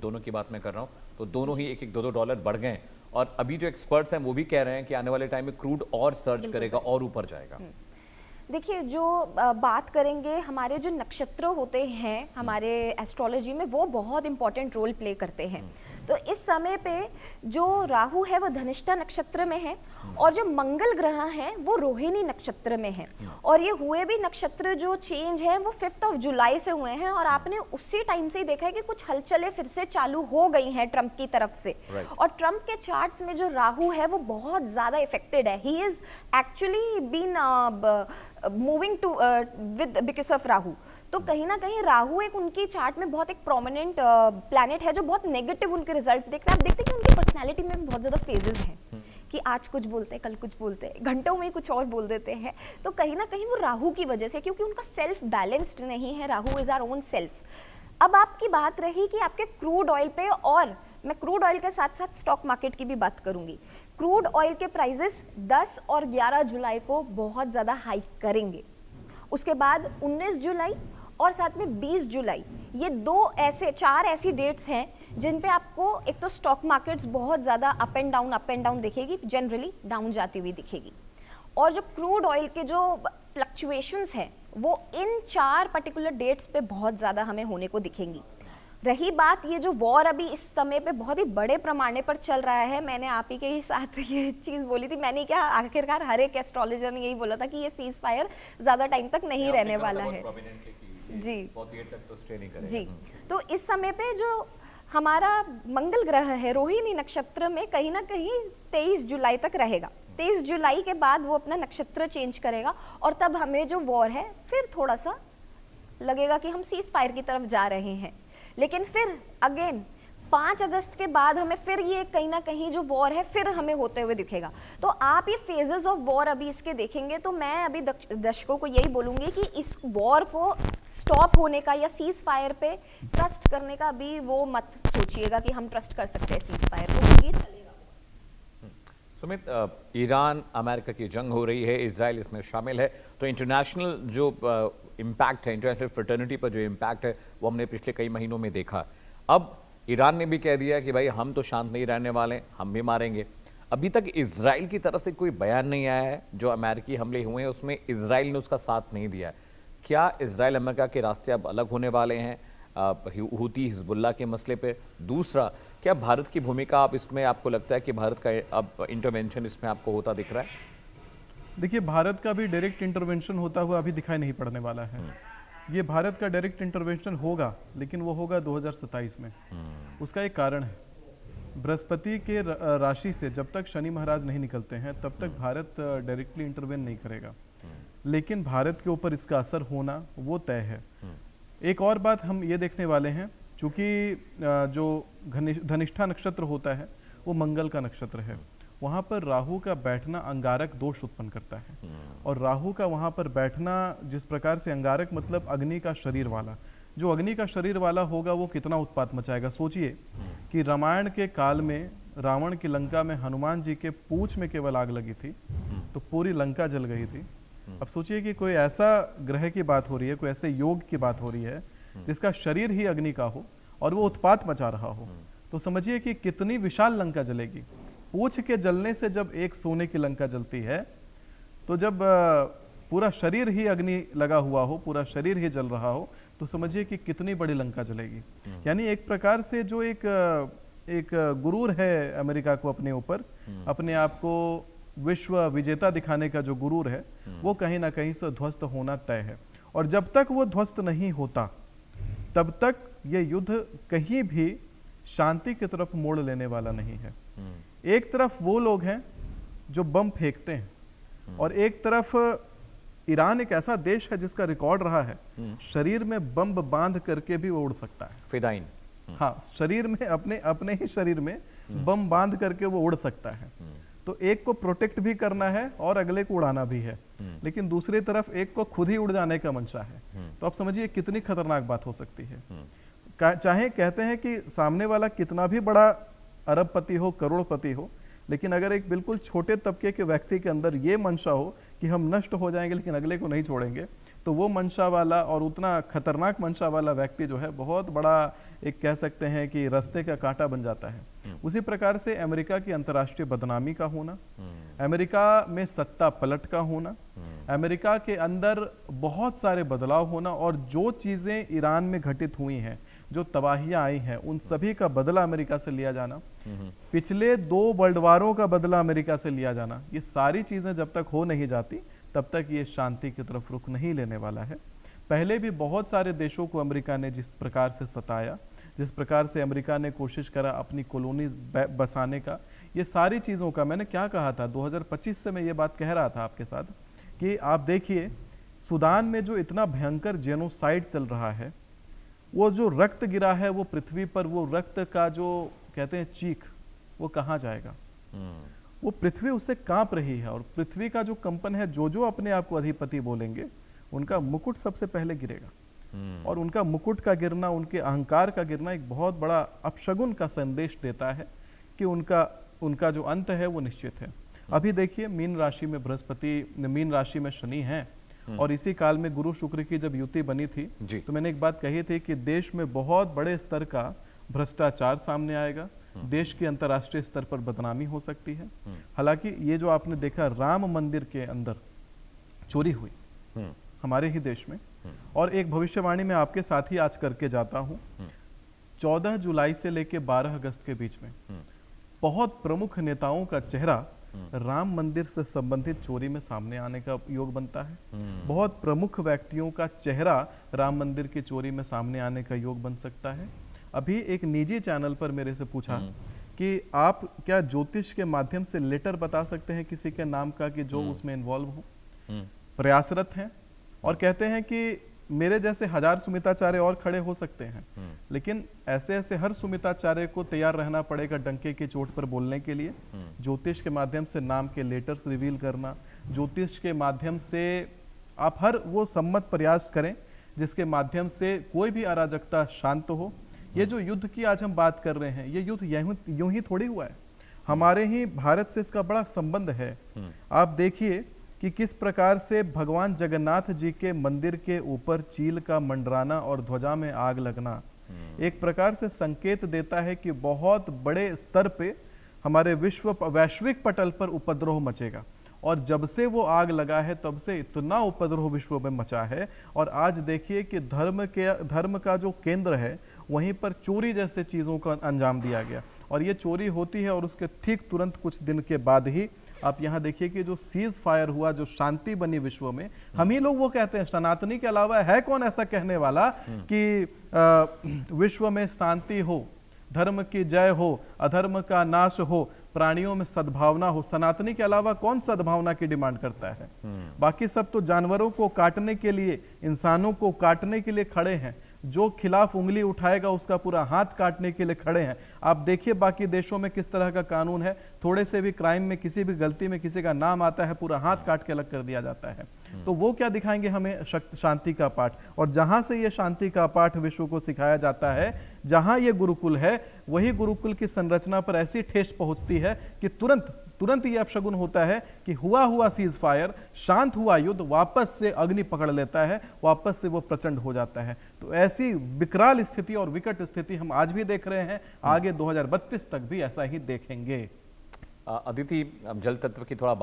दोनों की बात मैं कर रहा हूँ, तो दोनों ही $1-2 बढ़ गए। और अभी जो एक्सपर्ट्स हैं वो भी कह रहे हैं कि आने वाले टाइम में क्रूड और सर्ज करेगा और ऊपर जाएगा। देखिए, जो बात करेंगे, हमारे जो नक्षत्र होते हैं हमारे एस्ट्रोलॉजी में, वो बहुत इंपॉर्टेंट रोल प्ले करते हैं। तो इस समय पे जो राहु है वो धनिष्ठा नक्षत्र में है और जो मंगल ग्रह हैं वो रोहिणी नक्षत्र में है। और ये हुए भी नक्षत्र जो चेंज है वो 5 जुलाई से हुए हैं और आपने उसी टाइम से ही देखा है कि कुछ हलचलें फिर से चालू हो गई हैं ट्रंप की तरफ से। और ट्रंप के चार्ट्स में जो राहु है वो बहुत ज्यादा इफेक्टेड है। He is actually been moving to with because of Rahu. तो कहीं ना कहीं राहु एक उनकी चार्ट में बहुत एक प्रोमिनेंट प्लैनेट है जो बहुत नेगेटिव उनके रिजल्ट्स देखते हैं। आप देखते हैं कि उनकी पर्सनैलिटी में बहुत ज्यादा फेजेस हैं कि आज कुछ बोलते हैं, कल कुछ बोलते हैं, घंटों में ही कुछ और बोल देते हैं। तो कहीं ना कहीं वो राहु की वजह से, क्योंकि उनका सेल्फ बैलेंस्ड नहीं है। Rahu is our own self. अब आपकी बात रही कि आपके क्रूड ऑयल पे, और मैं क्रूड ऑयल के साथ साथ स्टॉक मार्केट की भी बात करूंगी। क्रूड ऑयल के प्राइसेस 10 और 11 जुलाई को बहुत ज़्यादा हाइक करेंगे। उसके बाद 19 जुलाई और साथ में 20 जुलाई, ये 4 ऐसी डेट्स हैं जिन पे आपको एक तो स्टॉक मार्केट्स बहुत ज़्यादा अप एंड डाउन दिखेगी, जनरली डाउन जाती हुई दिखेगी। और जो क्रूड ऑयल के जो फ्लक्चुएशंस हैं वो इन 4 पर्टिकुलर डेट्स पे बहुत ज़्यादा हमें होने को दिखेंगी। रही बात ये जो वॉर अभी इस समय पे बहुत ही बड़े पैमाने पर चल रहा है, मैंने आप ही के ही साथ ये चीज़ बोली थी। मैंने क्या, आखिरकार हर एक एस्ट्रोलॉजर ने यही बोला था कि ये सीज फायर ज़्यादा टाइम तक नहीं रहने वाला है जी, बहुत देर तक तो स्टे नहीं करेगा जी। तो इस समय पे जो हमारा मंगल ग्रह है रोहिणी नक्षत्र में कहीं ना कहीं 23 जुलाई तक रहेगा। 23 जुलाई के बाद वो अपना नक्षत्र चेंज करेगा और तब हमें जो वॉर है फिर थोड़ा सा लगेगा कि हम सीज फायर की तरफ जा रहे हैं। लेकिन फिर अगेन 5 अगस्त के बाद हमें फिर ये कहीं ना कहीं जो वॉर है फिर हमें होते हुए दिखेगा। तो आप ये फेजेस ऑफ वॉर अभी इसके देखेंगे। तो मैं अभी दर्शकों को यही बोलूंगी कि इस वॉर को स्टॉप होने का या सीज फायर पे ट्रस्ट करने का अभी वो मत सोचिएगा कि हम ट्रस्ट कर सकते हैं सीज फायर को, क्योंकि सुमित, ईरान अमेरिका की जंग हो रही है, इजराइल इसमें शामिल है, तो इंटरनेशनल जो इम्पैक्ट है, इंटरनेशनल फ्रेटर्निटी पर जो इम्पैक्ट है वो हमने पिछले कई महीनों में देखा। अब ईरान ने भी कह दिया कि भाई हम तो शांत नहीं रहने वाले, हम भी मारेंगे। अभी तक इजराइल की तरफ से कोई बयान नहीं आया है। जो अमेरिकी हमले हुए हैं उसमें इजराइल ने उसका साथ नहीं दिया है। क्या इजराइल अमेरिका के रास्ते अब अलग होने वाले हैं हूती हिजबुल्लाह के मसले पे? दूसरा, क्या भारत की भूमिका आप इसमें, आपको लगता है कि भारत का अब इंटरवेंशन इसमें आपको होता दिख रहा है? देखिए, भारत का भी डायरेक्ट इंटरवेंशन होता हुआ अभी दिखाई नहीं पड़ने वाला है। ये भारत का डायरेक्ट इंटरवेंशन होगा, लेकिन वो होगा 2027 में। उसका एक कारण है, बृहस्पति के राशि से जब तक शनि महाराज नहीं निकलते हैं तब तक भारत डायरेक्टली इंटरवेन नहीं करेगा, लेकिन भारत के ऊपर इसका असर होना वो तय है। एक और बात हम ये देखने वाले हैं, चूंकि जो धनिष्ठा नक्षत्र होता है वो मंगल का नक्षत्र है, वहाँ पर राहु का बैठना अंगारक दोष उत्पन्न करता है। और राहु का वहाँ पर बैठना, जिस प्रकार से अंगारक मतलब अग्नि का शरीर वाला, जो अग्नि का शरीर वाला होगा वो कितना उत्पात मचाएगा। सोचिए कि रामायण के काल में रावण की लंका में हनुमान जी के पूंछ में केवल आग लगी थी तो पूरी लंका जल गई थी। अब सोचिए कि कोई ऐसा ग्रह की बात हो रही है, कोई ऐसे योग की बात हो रही है जिसका शरीर ही अग्नि का हो और वो उत्पात मचा रहा हो, तो समझिए कि कितनी विशाल लंका जलेगी। पूंछ के जलने से जब एक सोने की लंका जलती है, तो जब पूरा शरीर ही अग्नि लगा हुआ हो, पूरा शरीर ही जल रहा हो, तो समझिए कि कितनी बड़ी लंका जलेगी। यानी एक प्रकार से जो एक गुरूर है अमेरिका को अपने ऊपर, अपने आप को विश्व विजेता दिखाने का जो गुरूर है, वो कहीं ना कहीं से ध्वस्त होना तय है। और जब तक वो ध्वस्त नहीं होता तब तक ये युद्ध कहीं भी शांति की तरफ मोड़ लेने वाला नहीं है। एक तरफ वो लोग हैं जो बम फेंकते हैं और एक तरफ ईरान एक ऐसा देश है जिसका रिकॉर्ड रहा है शरीर में बम बांध करके भी वो उड़ सकता है। फिदाइन, हाँ, शरीर में अपने ही शरीर में बम बांध करके वो उड़ सकता है। तो एक को प्रोटेक्ट भी करना है और अगले को उड़ाना भी है, लेकिन दूसरी तरफ एक को खुद ही उड़ जाने का मंशा है। तो आप समझिए कितनी खतरनाक बात हो सकती है। चाहे कहते हैं कि सामने वाला कितना भी बड़ा अरबपति हो, करोड़पति हो, लेकिन अगर एक बिल्कुल छोटे तबके के व्यक्ति के अंदर ये मंशा हो कि हम नष्ट हो जाएंगे लेकिन अगले को नहीं छोड़ेंगे, तो वो मंशा वाला और उतना खतरनाक मंशा वाला व्यक्ति जो है बहुत बड़ा एक कह सकते हैं कि रास्ते का कांटा बन जाता है। उसी प्रकार से अमेरिका की अंतर्राष्ट्रीय बदनामी का होना, अमेरिका में सत्ता पलट का होना, अमेरिका के अंदर बहुत सारे बदलाव होना और जो चीजें ईरान में घटित हुई हैं, जो तबाहियां आई हैं, उन सभी का बदला अमेरिका से लिया जाना, पिछले 2 वर्ल्ड वारों का बदला अमेरिका से लिया जाना, ये सारी चीजें जब तक हो नहीं जाती तब तक ये शांति की तरफ रुख नहीं लेने वाला है। पहले भी बहुत सारे देशों को अमेरिका ने जिस प्रकार से सताया, जिस प्रकार से अमेरिका ने कोशिश करा अपनी कॉलोनीज बसाने का, ये सारी चीज़ों का मैंने क्या कहा था 2025 से मैं ये बात कह रहा था आपके साथ कि आप देखिए सूडान में जो इतना भयंकर जेनोसाइड चल रहा है, वो जो रक्त गिरा है वो पृथ्वी पर, वो रक्त का जो कहते हैं चीख, वो कहाँ जाएगा? वो पृथ्वी उससे कांप रही है और पृथ्वी का जो कंपन है, जो अपने आप को अधिपति बोलेंगे उनका मुकुट सबसे पहले गिरेगा और उनका मुकुट का गिरना, उनके अहंकार का गिरना एक बहुत बड़ा अपशगुन का संदेश देता है कि उनका जो अंत है वो निश्चित है। अभी देखिए मीन राशि में बृहस्पति, मीन राशि में शनि है और इसी काल में गुरु शुक्र की जब युति बनी थी तो मैंने एक बात कही थी कि देश में बहुत बड़े स्तर का भ्रष्टाचार सामने आएगा, देश की अंतर्राष्ट्रीय स्तर पर बदनामी हो सकती है। हालांकि ये जो आपने देखा राम मंदिर के अंदर चोरी हुई हमारे ही देश में, और एक भविष्यवाणी में आपके साथ ही आज करके जाता हूं, 14 जुलाई से लेकर 12 अगस्त के बीच में बहुत प्रमुख नेताओं का चेहरा राम मंदिर से संबंधित चोरी में सामने आने का योग बनता है। बहुत प्रमुख व्यक्तियों का चेहरा राम मंदिर की चोरी में सामने आने का योग बन सकता है। अभी एक निजी चैनल पर मेरे से पूछा कि आप क्या ज्योतिष के माध्यम से लेटर बता सकते हैं किसी के नाम का कि जो उसमें इन्वॉल्व हो, प्रयासरत हैं और कहते हैं कि मेरे जैसे 1000 सुमिताचार्य और खड़े हो सकते हैं, लेकिन ऐसे हर सुमिताचार्य को तैयार रहना पड़ेगा डंके की चोट पर बोलने के लिए। ज्योतिष के माध्यम से नाम के लेटर्स रिवील करना, ज्योतिष के माध्यम से आप हर वो सम्मत प्रयास करें जिसके माध्यम से कोई भी अराजकता शांत हो। ये जो युद्ध की आज हम बात कर रहे हैं, ये युद्ध यूं ही थोड़ी हुआ है, हमारे ही भारत से इसका बड़ा संबंध है। आप देखिए कि किस प्रकार से भगवान जगन्नाथ जी के मंदिर के ऊपर चील का मंडराना और ध्वजा में आग लगना एक प्रकार से संकेत देता है कि बहुत बड़े स्तर पे हमारे वैश्विक पटल पर उपद्रव मचेगा। और जब से वो आग लगा है तब से इतना उपद्रव विश्व में मचा है। और आज देखिए कि धर्म का जो केंद्र है वहीं पर चोरी जैसे चीज़ों का अंजाम दिया गया, और ये चोरी होती है और उसके ठीक तुरंत कुछ दिन के बाद ही आप यहाँ देखिए कि जो सीज फायर हुआ, जो शांति बनी विश्व में, हम ही लोग वो कहते हैं, सनातनी के अलावा है कौन ऐसा कहने वाला कि विश्व में शांति हो, धर्म की जय हो, अधर्म का नाश हो, प्राणियों में सद्भावना हो। सनातनी के अलावा कौन सद्भावना की डिमांड करता है? बाकी सब तो जानवरों को काटने के लिए, इंसानों को काटने के लिए खड़े हैं। जो खिलाफ उंगली उठाएगा उसका पूरा हाथ काटने के लिए खड़े हैं। आप देखिए बाकी देशों में किस तरह का कानून है, थोड़े से भी क्राइम में, किसी भी गलती में किसी का नाम आता है, पूरा हाथ काट के अलग कर दिया जाता है। तो वो क्या दिखाएंगे हमें? शांति का पाठ। और जहां से ये शांति का पाठ विश्व को सिखाया जाता है, जहां ये गुरुकुल है, वही गुरुकुल की संरचना पर ऐसी ठेस पहुंचती है कि तुरंत ये अपशगुन होता है कि हुआ सीज फायर, शांत हुआ युद्ध वापस से अग्नि पकड़ लेता है, वापस से वो प्रचंड हो जाता है। तो ऐसी विकराल स्थिति और विकट स्थिति हम आज भी देख रहे हैं, आगे 2032 तक भी ऐसा ही देखेंगे। अदिति, जल तत्व की थोड़ा